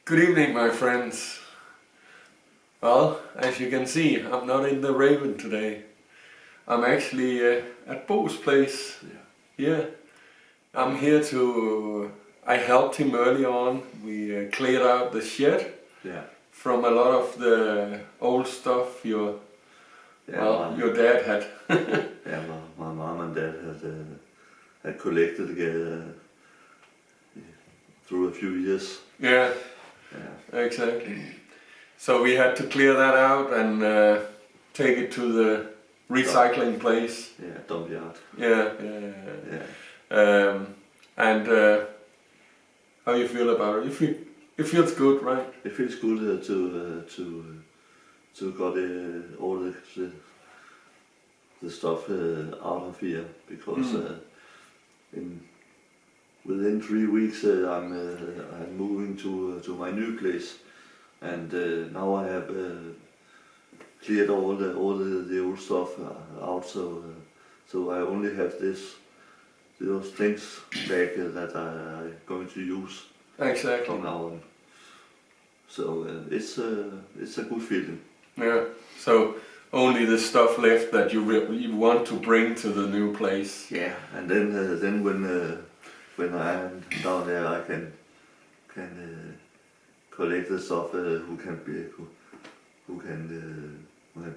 Good evening, my friends. Well, as you can see, I'm not in the Raven today. I'm actually at Bo's place. Yeah. I'm here to... I helped him early on. We cleared out the shed from a lot of the old stuff your dad had. My mom and dad had collected through a few years. Yeah, exactly. So we had to clear that out and take it to the recycling place. Yeah, dump yard. Yeah. And how you feel about it? It feels good, right? It feels good to got all the stuff out of here, because within 3 weeks I'm moving to my new place, and now I have cleared all the old stuff out, so I only have those things back that I'm going to use from now on. So it's a good feeling. Yeah. So only the stuff left that you want to bring to the new place. Yeah. And then when I am down there, I can collect the stuff who can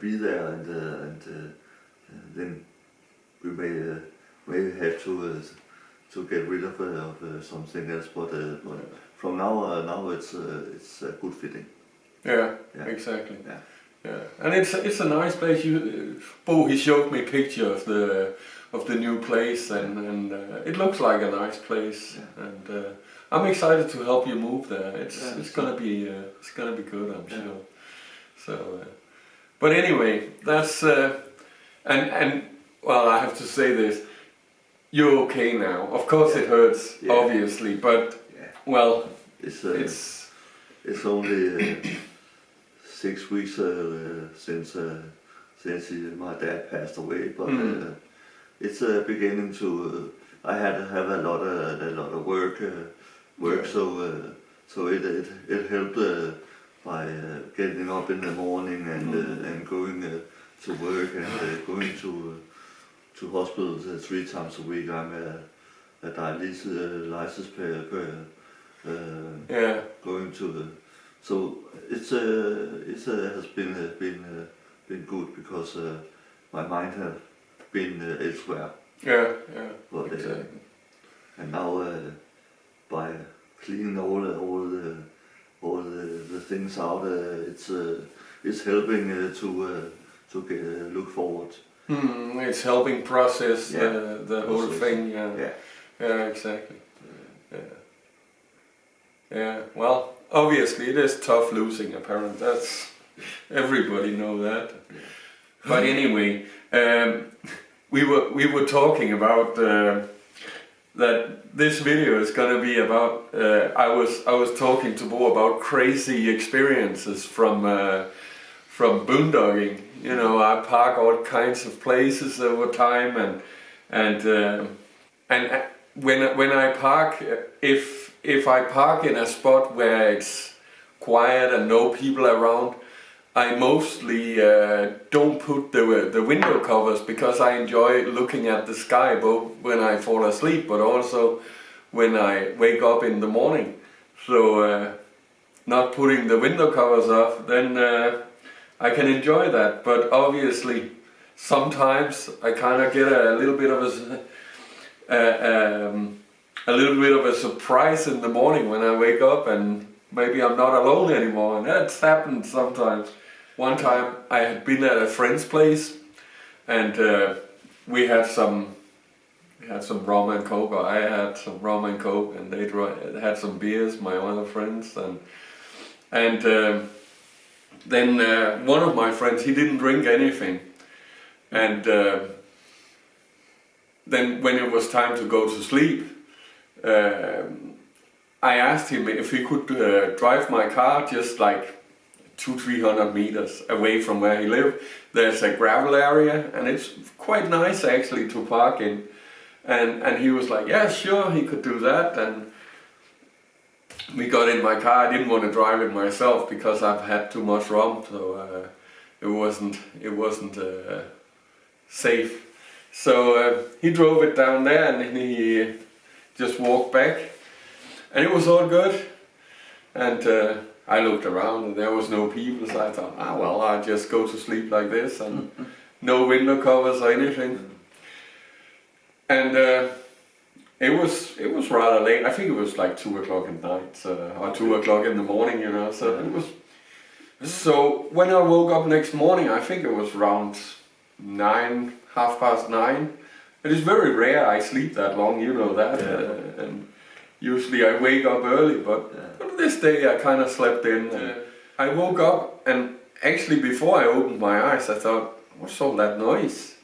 be there, and then we may have to get rid of something else, but from now it's a good fitting. Yeah. Exactly. Yeah, and it's a nice place. Bo, he showed me a picture of the new place, and it looks like a nice place. And I'm excited to help you move there. It's gonna be good, I'm sure. So, but anyway, that's and well, I have to say this. You're okay now. Of course, it hurts, obviously, but well, it's only 6 weeks since my dad passed away, but it's beginning to. I had to have a lot of work, so it helped by getting up in the morning and going to work and going to hospital 3 times a week. I'm a dialysis going to. So it has been good, because my mind has been elsewhere. Yeah. But exactly. And now by cleaning all the things out, it's helping to look forward. It's helping process the whole thing. Yeah, exactly. Yeah. Well, obviously it is tough losing a parent. That's everybody know that. But anyway, we were talking about that this video is going to be about. I was talking to Bo about crazy experiences from boondogging. You know, I park all kinds of places over time, and when I park, if I park in a spot where it's quiet and no people around, I mostly don't put the window covers, because I enjoy looking at the sky, both when I fall asleep but also when I wake up in the morning. So not putting the window covers off, then I can enjoy that. But obviously sometimes I kind of get a little bit of a surprise in the morning when I wake up, and maybe I'm not alone anymore, and that's happened sometimes. One time I had been at a friend's place, and we had some rum and coke, or I had some rum and coke, and they had some beers, my other friends, and then one of my friends, he didn't drink anything, and then when it was time to go to sleep, I asked him if he could drive my car just like 200-300 meters away from where he lived. There's a gravel area, and it's quite nice actually to park in. And he was like, yeah, sure, he could do that. we got in my car. I didn't want to drive it myself because I've had too much rum, so it wasn't safe. So he drove it down there, and then he just walked back, and it was all good. And I looked around, and there was no people, so I thought, well, I'll just go to sleep like this, and no window covers or anything. And it was rather late. I think it was like 2 o'clock at night, or 2 o'clock in the morning, you know. So it was. So when I woke up next morning, I think it was around 9, 9:30. It is very rare I sleep that long, you know that. And usually I wake up early, but this day I kind of slept in. I woke up, and actually before I opened my eyes, I thought, what's all that noise?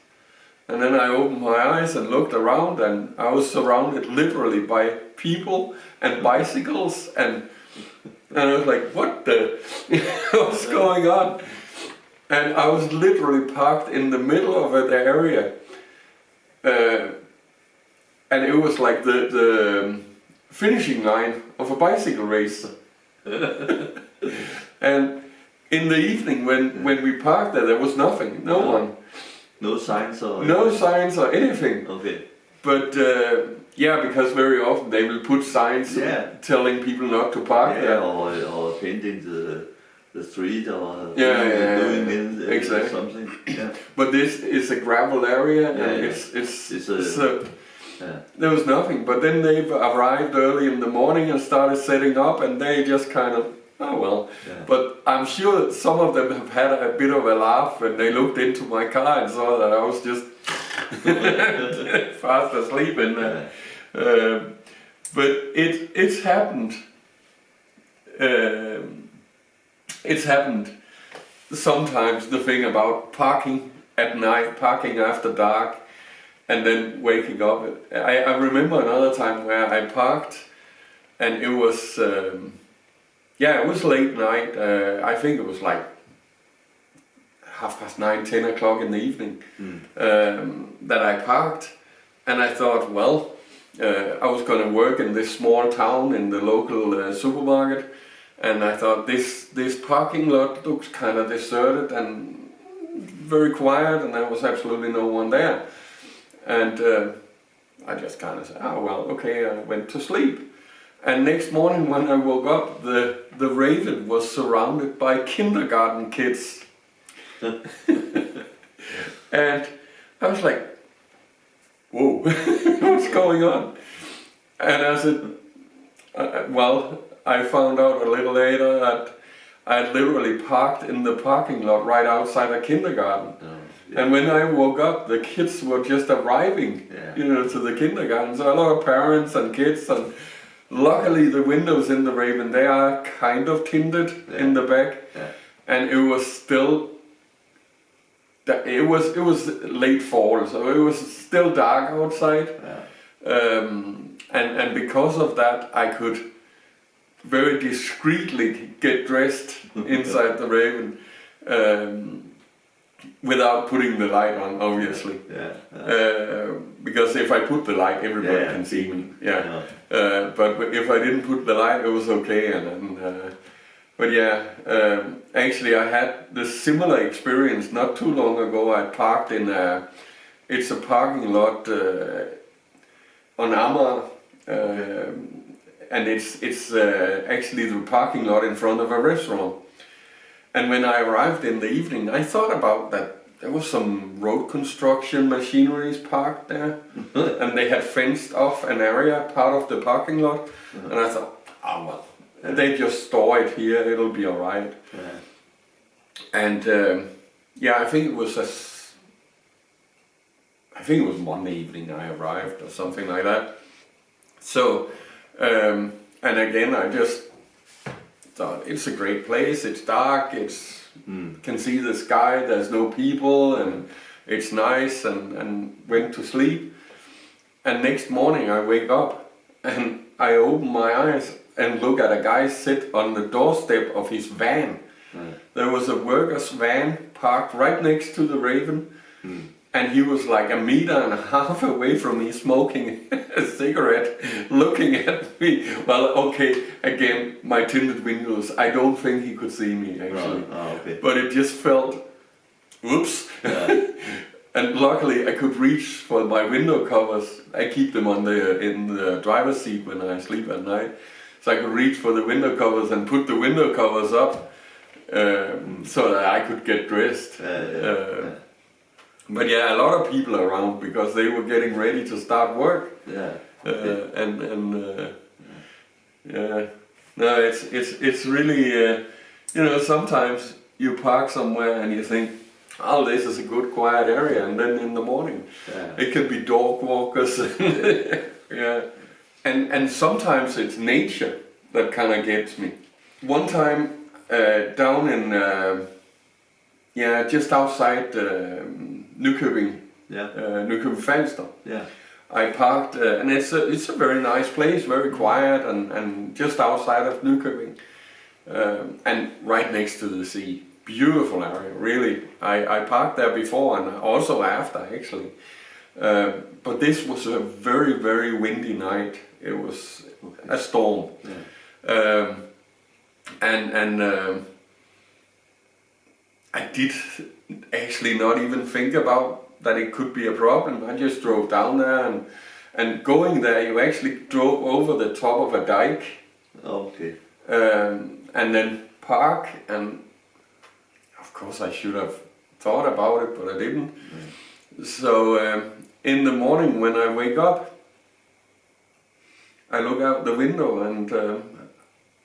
And then I opened my eyes and looked around, and I was surrounded literally by people and bicycles, and I was like, what the, what's going on? And I was literally parked in the middle of the area, and it was like the finishing line of a bicycle race. And in the evening when we parked there was nothing, no one. No signs or... No signs or anything. Okay. But yeah, because very often they will put signs telling people not to park there. Or painting the street or doing exactly. Something. Yeah. But this is a gravel area, and it's there was nothing. But then they arrived early in the morning and started setting up, and they just kind of, oh well. Yeah. But I'm sure some of them have had a bit of a laugh when they looked into my car and saw that I was just fast asleep in there. But it's happened. It's happened sometimes, the thing about parking at night, parking after dark, and then waking up. I remember another time where I parked, and it was it was late night. I think it was like 9:30, 10 o'clock in the evening that I parked, and I thought, well, I was going to work in this small town in the local supermarket, and I thought this parking lot looks kind of deserted and very quiet, and there was absolutely no one there. And I just kind of said, oh well, okay, I went to sleep. And next morning when I woke up, the Raven was surrounded by kindergarten kids. And I was like, whoa, what's going on? And I said, well, I found out a little later that I had literally parked in the parking lot right outside a kindergarten. And when I woke up, the kids were just arriving, to the kindergarten. So a lot of parents and kids, and luckily the windows in the Raven, they are kind of tinted in the back, and it was still, it was late fall, so it was still dark outside, and because of that I could very discreetly get dressed inside the Raven, without putting the light on, obviously. Because if I put the light, everybody can see me. But if I didn't put the light, it was okay. But actually I had this similar experience not too long ago. I parked in it's a parking lot on Amager, and it's actually the parking lot in front of a restaurant. And when I arrived in the evening, I thought about that there was some road construction machineries parked there, and they had fenced off an area, part of the parking lot, and I thought, oh well, they just store it here, it'll be alright. And I think it was Monday evening I arrived or something like that. So, and again I just thought, it's a great place, it's dark, can see the sky, there's no people, and it's nice, and went to sleep. And next morning I wake up and I open my eyes and look at a guy sit on the doorstep of his van. There was a worker's van parked right next to the Raven, and he was like 1.5 meters away from me smoking a cigarette, looking at me. Well, okay, again, my tinted windows, I don't think he could see me actually. Okay. But it just felt, whoops. Yeah. And luckily I could reach for my window covers. I keep them in the driver's seat when I sleep at night. So I could reach for the window covers and put the window covers up so that I could get dressed. But yeah, a lot of people around because they were getting ready to start work. Yeah. Yeah, no, it's really you know, sometimes you park somewhere and you think, oh, this is a good quiet area, and then in the morning it could be dog walkers. Yeah, and sometimes it's nature that kind of gets me. One time down in just outside Nykøbing, Nykøbing Falster. Yeah. I parked, and it's a very nice place, very quiet, and just outside of Nykøbing, and right next to the sea. Beautiful area, really. I parked there before and also after, actually. But this was a very, very windy night. It was a storm, and I did actually not even think about that it could be a problem. I just drove down there, and going there, you actually drove over the top of a dike. Okay. And then park, and of course I should have thought about it, but I didn't. So in the morning when I wake up, I look out the window, and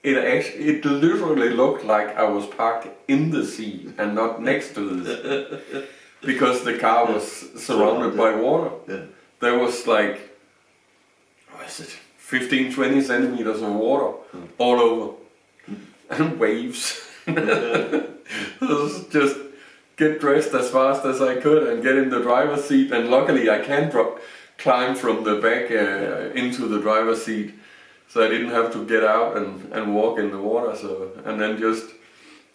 it literally looked like I was parked in the sea and not next to the sea, because the car was surrounded by water. Yeah. There was like, what is it, 15-20 centimeters of water all over, and waves. Just get dressed as fast as I could and get in the driver's seat, and luckily I can climb from the back into the driver's seat, so I didn't have to get out and walk in the water. So, and then just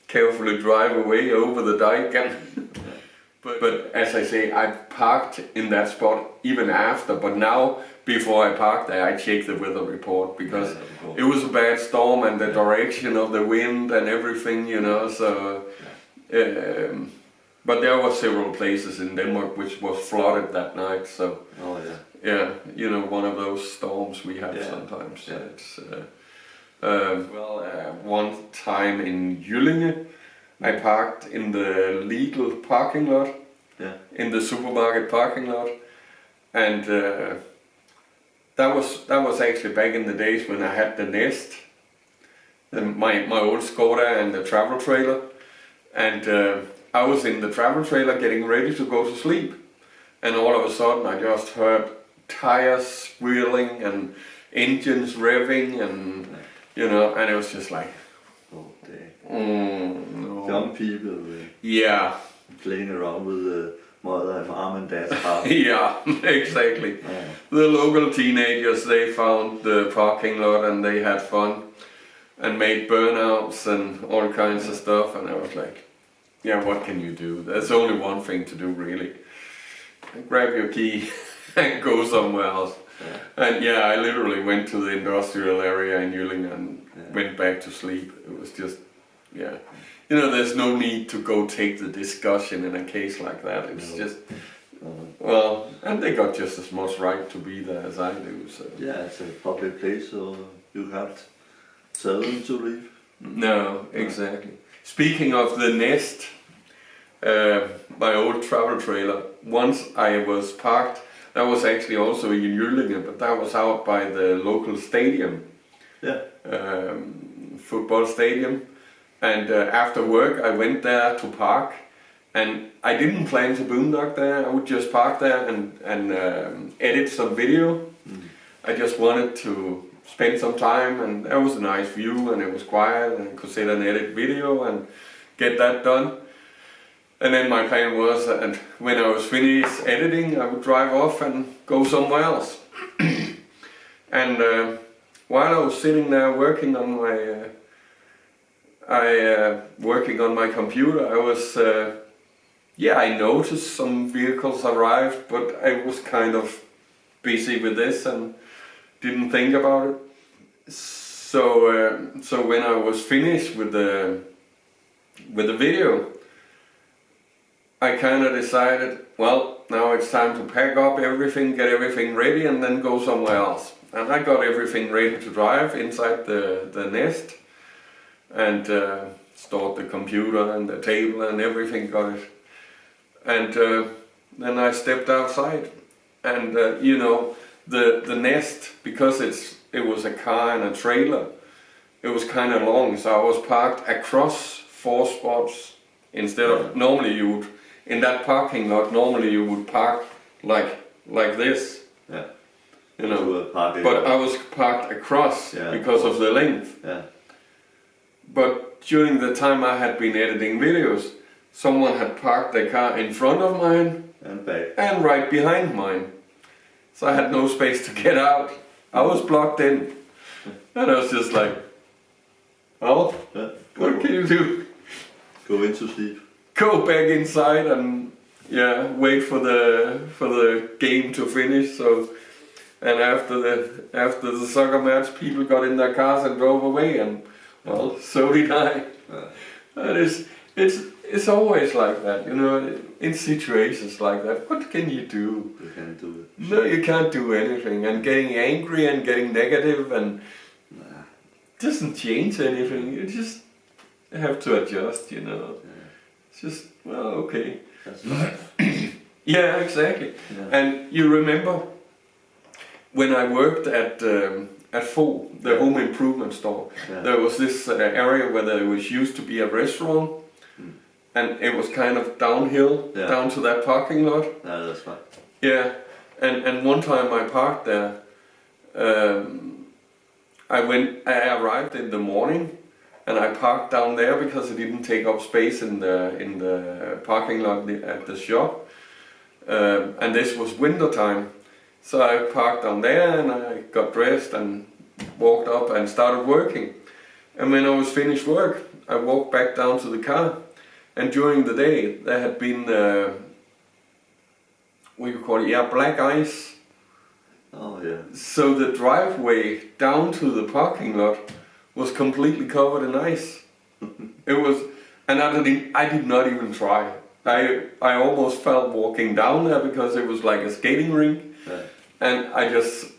carefully drive away over the dike. And but as I say, I parked in that spot even after, but now before I parked there, I checked the weather report, because it was a bad storm, and the direction of the wind and everything, you know, so but there were several places in Denmark which was flooded that night, so yeah, you know, one of those storms we have sometimes. Yeah. It's one time in Jyllinge, I parked in the legal parking lot, in the supermarket parking lot, and that was actually back in the days when I had the Nest, my old Skoda and the travel trailer, and I was in the travel trailer getting ready to go to sleep, and all of a sudden I just heard tires squealing and engines revving, and you know, and it was just like, no. Young people playing around with the mother and mom and dad's car. Yeah, exactly. The local teenagers, they found the parking lot and they had fun and made burnouts and all kinds of stuff, and I was like, yeah, what can you do? There's only one thing to do, really. Grab your key and go somewhere else. And I literally went to the industrial area in Jyllinge and went back to sleep. It was just, you know, there's no need to go take the discussion in a case like that. It's just, well, and they got just as much right to be there as I do. So. Yeah, it's a public place, so you can't tell them to leave. No, exactly. Speaking of the Nest, my old travel trailer, once I was parked, that was actually also in Jyllinge, but that was out by the local stadium, football stadium. And after work I went there to park, and I didn't plan to boondock there. I would just park there and edit some video. I just wanted to spend some time, and there was a nice view and it was quiet, and I could sit and edit video and get that done. And then my plan was that when I was finished editing, I would drive off and go somewhere else. And while I was sitting there working on my computer, I was yeah, I noticed some vehicles arrived, but I was kind of busy with this and didn't think about it. So when I was finished with the video, I kind of decided, well, now it's time to pack up everything, get everything ready, and then go somewhere else. And I got everything ready to drive inside the nest, and stored the computer and the table and everything, got it. And then I stepped outside, and you know, the nest, because it was a car and a trailer, it was kind of long, so I was parked across 4 spots instead of, normally you would, in that parking lot, normally you would park like this. Yeah. You know, but I was parked across because of the length. Yeah. But during the time I had been editing videos, someone had parked their car in front of mine and back and right behind mine. So I had no space to get out. I was blocked in. And I was just like, well, what can you do? Go into sleep. Go back inside and wait for the game to finish. So, and after the soccer match, people got in their cars and drove away, and well, so did I. That is, it's always like that, you know. In situations like that, what can you do? You can't do it. No, you can't do anything. And getting angry and getting negative and doesn't change anything. You just have to adjust, you know. It's just, well, okay. That's life. Yeah, exactly. Yeah. And you remember when I worked at Fo, the home improvement store, there was this area where there was used to be a restaurant, and it was kind of downhill down to that parking lot. Yeah, that's fine. Yeah, and one time I parked there. I arrived in the morning, and I parked down there because it didn't take up space in the parking lot at the shop. And this was winter time, so I parked down there and I got dressed and walked up and started working. And when I was finished work, I walked back down to the car. And during the day, there had been what you call it, black ice. Oh yeah. So the driveway down to the parking lot was completely covered in ice. It was, and I did not even try. I almost felt walking down there because it was like a skating rink, and I just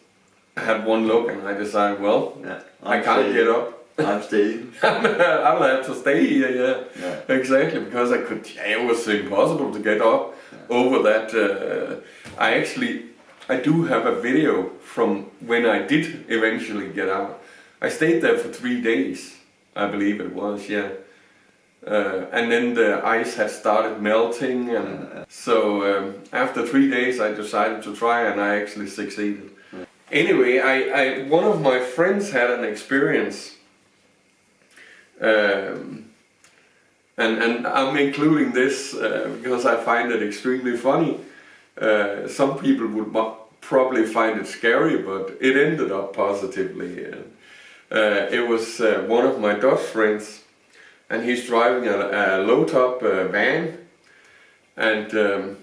had one look and I decided, well, I can't get up. I'm staying. I'll have to stay here, exactly, because I could. It was impossible to get up over that. I do have a video from when I did eventually get out. I stayed there for 3 days, I believe it was, and then the ice had started melting, and so after 3 days I decided to try, and I actually succeeded. Anyway, one of my friends had an experience, and I'm including this because I find it extremely funny. Some people would probably find it scary, but it ended up positively. It was one of my Dutch friends, and he's driving a low-top van, and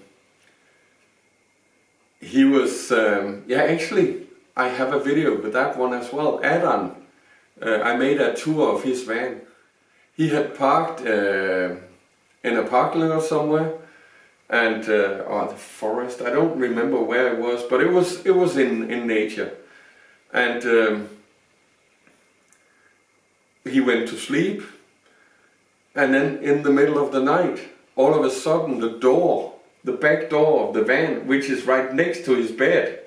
he was, actually, I have a video with that one as well. Adam, I made a tour of his van. He had parked in a parking lot somewhere, and the forest. I don't remember where it was, but it was in nature, and he went to sleep, and then in the middle of the night, all of a sudden the back door of the van, which is right next to his bed.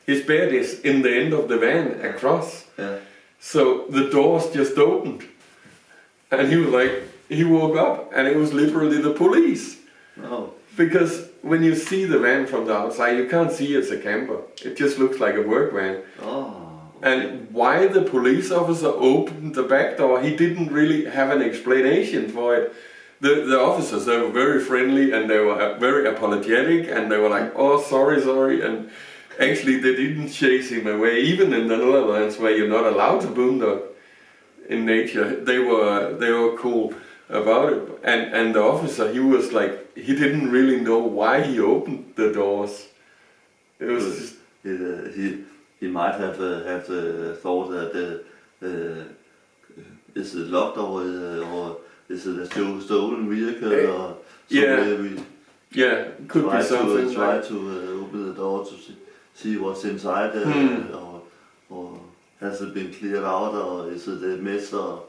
His bed is in the end of the van across. So the doors just opened, and he woke up, and it was literally the police. Oh. Because when you see the van from the outside, you can't see it's a camper. It just looks like a work van. Oh. Okay. And why the police officer opened the back door, he didn't really have an explanation for it. The officers, they were very friendly, and they were very apologetic, and they were like, oh, sorry, and actually they didn't chase him away. Even in the Netherlands, where you're not allowed to boondock in nature, they were cool about it. And the officer, he was like, he didn't really know why he opened the doors. It was just, he might have thought that is it locked or is it a stolen vehicle or something? Yeah, could be something. Try to open the door to see what's inside, or has it been cleared out, or is it a mess, or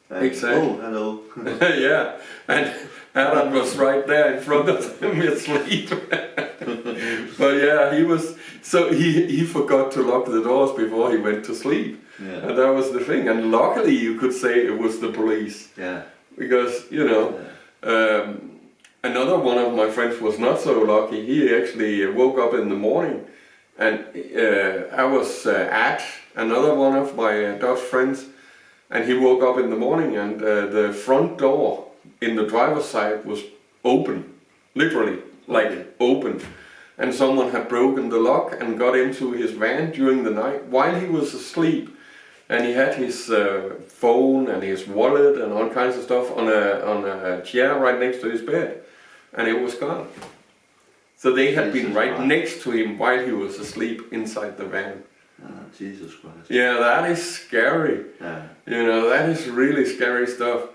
exactly. Oh, hello. Yeah, and Alan was right there in front of him asleep. But yeah, he forgot to lock the doors before he went to sleep. Yeah. And that was the thing. And luckily you could say it was the police. Yeah. Because, another one of my friends was not so lucky. He actually woke up in the morning, and I was at another one of my Dutch friends, and he woke up in the morning, and the front door in the driver's side was open, literally, like open. And someone had broken the lock and got into his van during the night while he was asleep. And he had his phone and his wallet and all kinds of stuff on a chair right next to his bed, and it was gone. So they had been right next to him while he was asleep inside the van. Jesus Christ. Yeah, that is scary. Yeah. That is really scary stuff.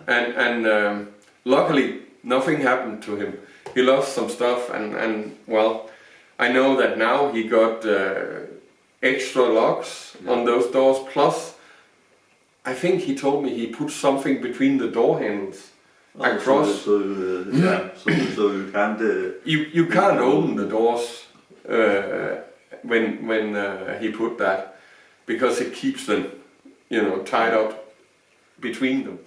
Yeah. And luckily nothing happened to him. He lost some stuff, and well, I know that now he got extra locks on those doors, plus I think he told me he put something between the door handles across. So you can't... You can't open the doors when he put that, because it keeps them, tied up between them.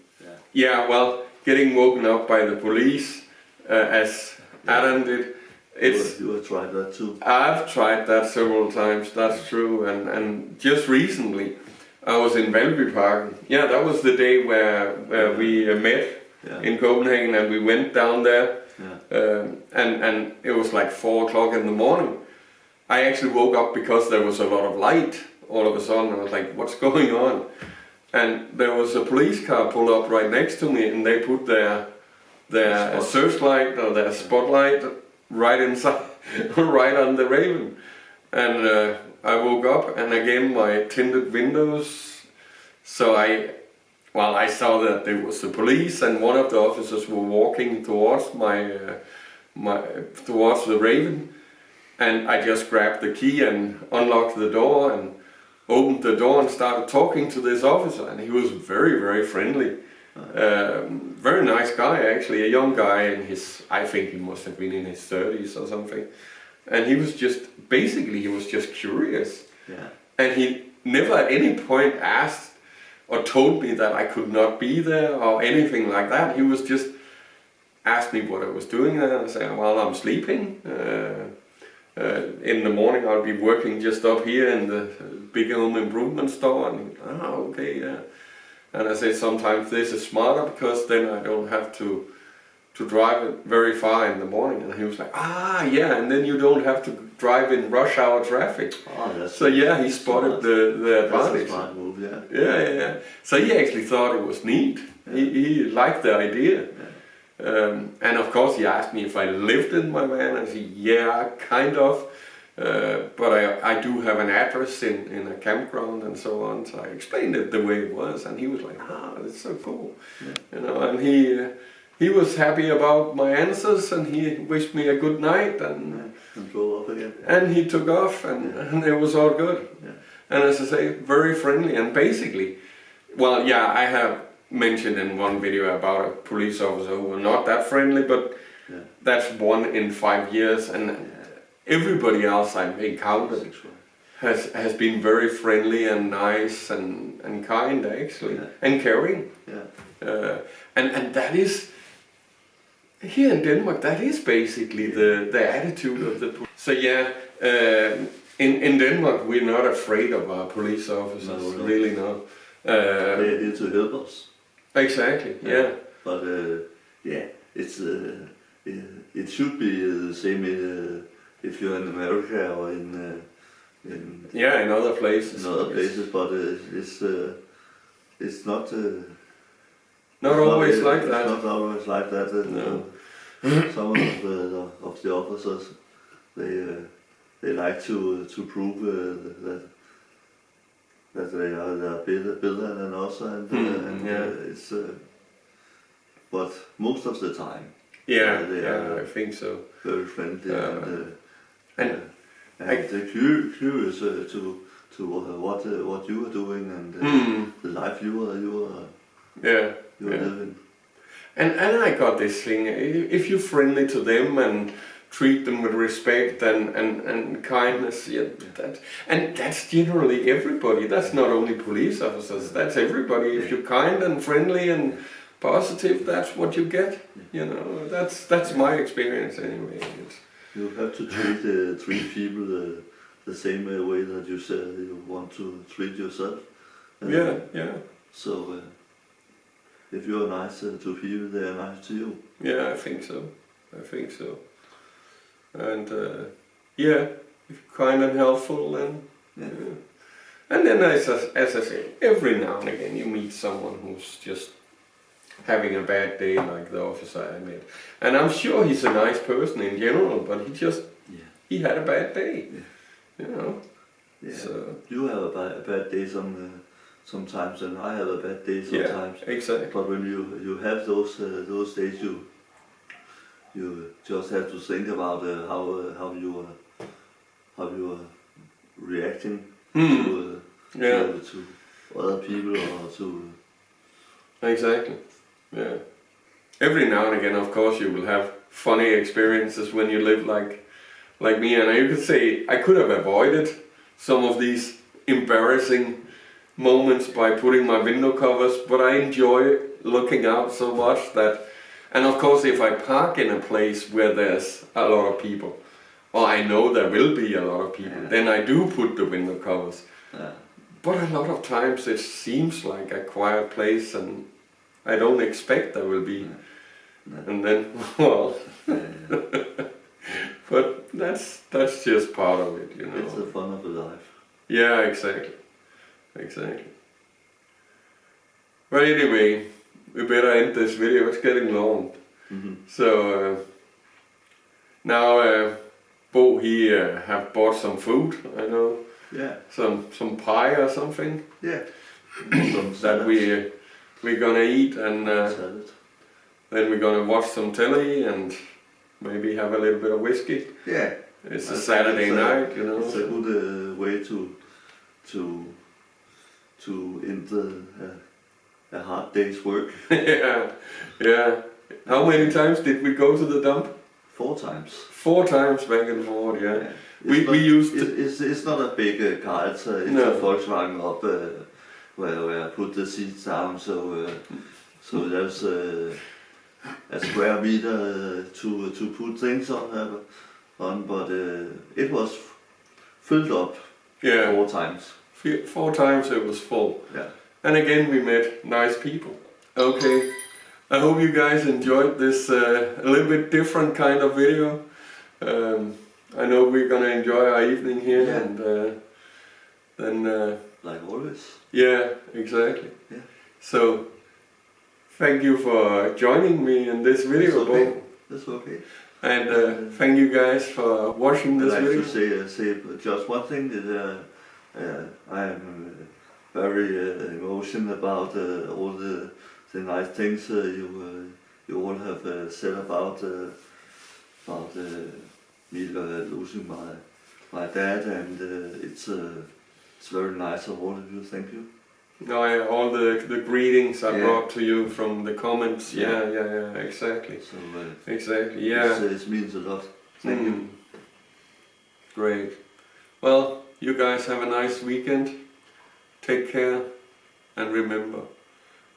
Yeah, well, getting woken up by the police, as Adam did, you have tried that too? I've tried that several times, that's true, and just recently I was in Valby Park. Yeah, that was the day where we met in Copenhagen, and we went down there, and it was like 4 o'clock in the morning. I actually woke up because there was a lot of light all of a sudden. I was like, what's going on? And there was a police car pull up right next to me, and they put their searchlight or their spotlight right inside, right on the Raven. And I woke up, and again my tinted windows. So I saw that there was the police, and one of the officers were walking towards towards the Raven, and I just grabbed the key and unlocked the door and opened the door and started talking to this officer, and he was very, very friendly. Very nice guy, actually, a young guy in I think he must have been in his 30s or something. And he was just curious. Yeah. And he never at any point asked or told me that I could not be there or anything like that. He was just asked me what I was doing there, and I said, well, I'm sleeping. In the morning I'll be working just up here in the big home improvement store. And okay, yeah. And I said, sometimes this is smarter, because then I don't have to drive it very far in the morning. And he was like, yeah, and then you don't have to drive in rush hour traffic. So yeah, he spotted the advantage. That's a smart move, yeah. Yeah. So he actually thought it was neat. Yeah. He liked the idea. Yeah. And of course he asked me if I lived in my van. I said, yeah, kind of. But I do have an address in a campground and so on, so I explained it the way it was, and he was like, that's so cool. Yeah. And he was happy about my answers, and he wished me a good night, and drove off again. And he took off, and it was all good. Yeah. And as I say, very friendly, and basically, well, yeah, I have mentioned in one video about a police officer who were not that friendly, but that's 1 in 5 years, and everybody else I've encountered has been very friendly and nice and kind, actually, and caring. Yeah. And that is, here in Denmark, that is basically the attitude of the police. So yeah, in Denmark we're not afraid of our police officers, really not. They're here to help us. Exactly, yeah. But it's it should be the same if you're in America or in other places. In other places, but it's not. Not always like that. It's not always like that. No. some of the officers, they like to prove that they are better than us, and it's but most of the time, they are I think so. very friendly and they're curious to what you are doing and the life you are living. And I got this thing, if you're friendly to them and treat them with respect and kindness, that's generally everybody. That's not only police officers, that's everybody. If you're kind and friendly and positive, that's what you get. You know, that's my experience anyway. You have to treat people the same way that you said you want to treat yourself. So if you are nice to people, they are nice to you. Yeah, I think so. And if you're kind and helpful, and and then as I say, every now and again you meet someone who's just having a bad day, like the officer I met. And I'm sure he's a nice person in general, but he had a bad day, you know. Yeah. So you have a bad day sometimes, and I have a bad day sometimes. Yeah, exactly. But when you have those days, you just have to think about how you are reacting to other people or to. Exactly. Yeah. Every now and again, of course, you will have funny experiences when you live like me, and you could say I could have avoided some of these embarrassing moments by putting my window covers, but I enjoy looking out so much that, and of course if I park in a place where there's a lot of people, or I know there will be a lot of people, then I do put the window covers. But a lot of times it seems like a quiet place and I don't expect there will be. And then, well, but that's just part of it, you know. It's the fun of the life. Yeah, exactly. But anyway, we better end this video, it's getting long. So now Bo, he have bought some food, I know. Yeah. Some pie or something. Yeah. That we're gonna eat, and then we're gonna watch some telly and maybe have a little bit of whiskey. Yeah. It's a Saturday night, you know. It's a good way to end a hard day's work. Yeah. How many times did we go to the dump? 4 times. 4 times back and forth, yeah. It's not a big car, it's a Volkswagen up where I put the seats down, so there's a square meter to put things on, but it was filled up 4 times. 4 times it was full. Yeah. And again we met nice people. Okay, I hope you guys enjoyed this a little bit different kind of video. I know we're gonna enjoy our evening here, and then like always. Yeah, exactly. Yeah. So thank you for joining me in this video. That's okay. And thank you guys for watching this video. I'd like to say just one thing, that I am very emotional about all the nice things you all have said about me losing my dad, and it's very nice of all of you. Thank you. No, all the greetings I brought to you from the comments. Yeah, exactly. So, exactly, yeah. It means a lot. Thank you. Great. Well, you guys have a nice weekend. Take care, and remember,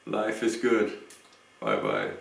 life is good. Bye bye.